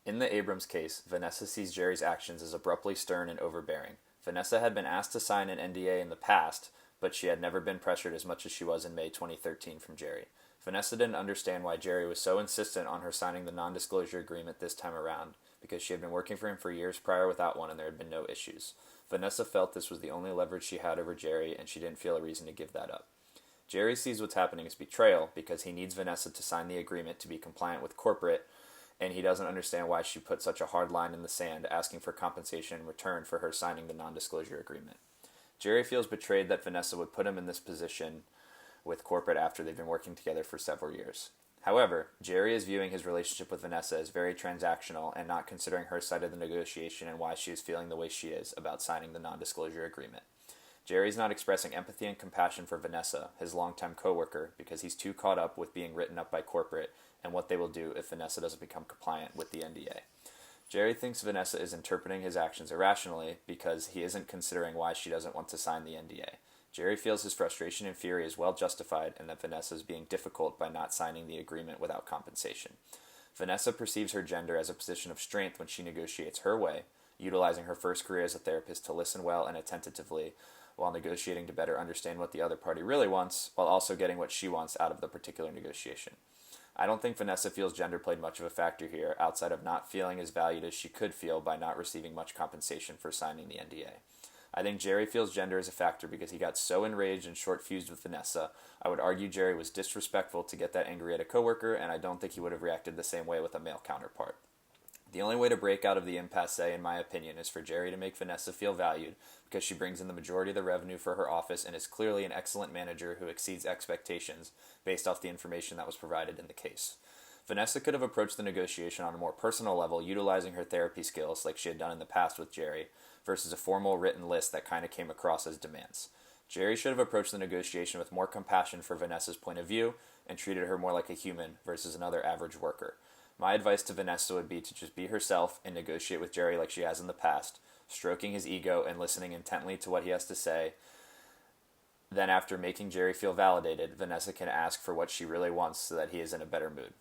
In the Abrams case, Vanessa sees Jerry's actions as abruptly stern and overbearing. Vanessa had been asked to sign an NDA in the past, but she had never been pressured as much as she was in May 2013 from Jerry. Vanessa didn't understand why Jerry was so insistent on her signing the non-disclosure agreement this time around, because she had been working for him for years prior without one and there had been no issues. Vanessa felt this was the only leverage she had over Jerry, and she didn't feel a reason to give that up. Jerry sees what's happening as betrayal because he needs Vanessa to sign the agreement to be compliant with corporate, and he doesn't understand why she put such a hard line in the sand asking for compensation in return for her signing the non-disclosure agreement. Jerry feels betrayed that Vanessa would put him in this position with corporate after they've been working together for several years. However, Jerry is viewing his relationship with Vanessa as very transactional and not considering her side of the negotiation and why she is feeling the way she is about signing the non-disclosure agreement. Jerry's not expressing empathy and compassion for Vanessa, his longtime coworker, because he's too caught up with being written up by corporate and what they will do if Vanessa doesn't become compliant with the NDA. Jerry thinks Vanessa is interpreting his actions irrationally because he isn't considering why she doesn't want to sign the NDA. Jerry feels his frustration and fury is well justified and that Vanessa is being difficult by not signing the agreement without compensation. Vanessa perceives her gender as a position of strength when she negotiates her way, utilizing her first career as a therapist to listen well and attentively while negotiating to better understand what the other party really wants, while also getting what she wants out of the particular negotiation. I don't think Vanessa feels gender played much of a factor here, outside of not feeling as valued as she could feel by not receiving much compensation for signing the NDA. I think Jerry feels gender as a factor because he got so enraged and short-fused with Vanessa. I would argue Jerry was disrespectful to get that angry at a coworker, and I don't think he would have reacted the same way with a male counterpart. The only way to break out of the impasse, in my opinion, is for Jerry to make Vanessa feel valued because she brings in the majority of the revenue for her office and is clearly an excellent manager who exceeds expectations based off the information that was provided in the case. Vanessa could have approached the negotiation on a more personal level, utilizing her therapy skills like she had done in the past with Jerry, versus a formal written list that kind of came across as demands. Jerry should have approached the negotiation with more compassion for Vanessa's point of view and treated her more like a human versus another average worker. My advice to Vanessa would be to just be herself and negotiate with Jerry like she has in the past, stroking his ego and listening intently to what he has to say. Then after making Jerry feel validated, Vanessa can ask for what she really wants so that he is in a better mood.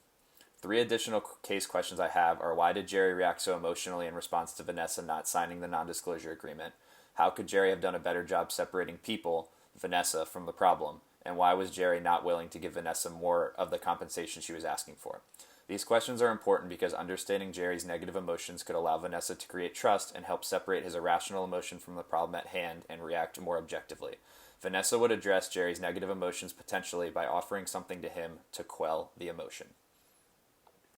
3 additional case questions I have are: why did Jerry react so emotionally in response to Vanessa not signing the non-disclosure agreement? How could Jerry have done a better job separating people, Vanessa, from the problem? And why was Jerry not willing to give Vanessa more of the compensation she was asking for? These questions are important because understanding Jerry's negative emotions could allow Vanessa to create trust and help separate his irrational emotion from the problem at hand and react more objectively. Vanessa would address Jerry's negative emotions potentially by offering something to him to quell the emotion.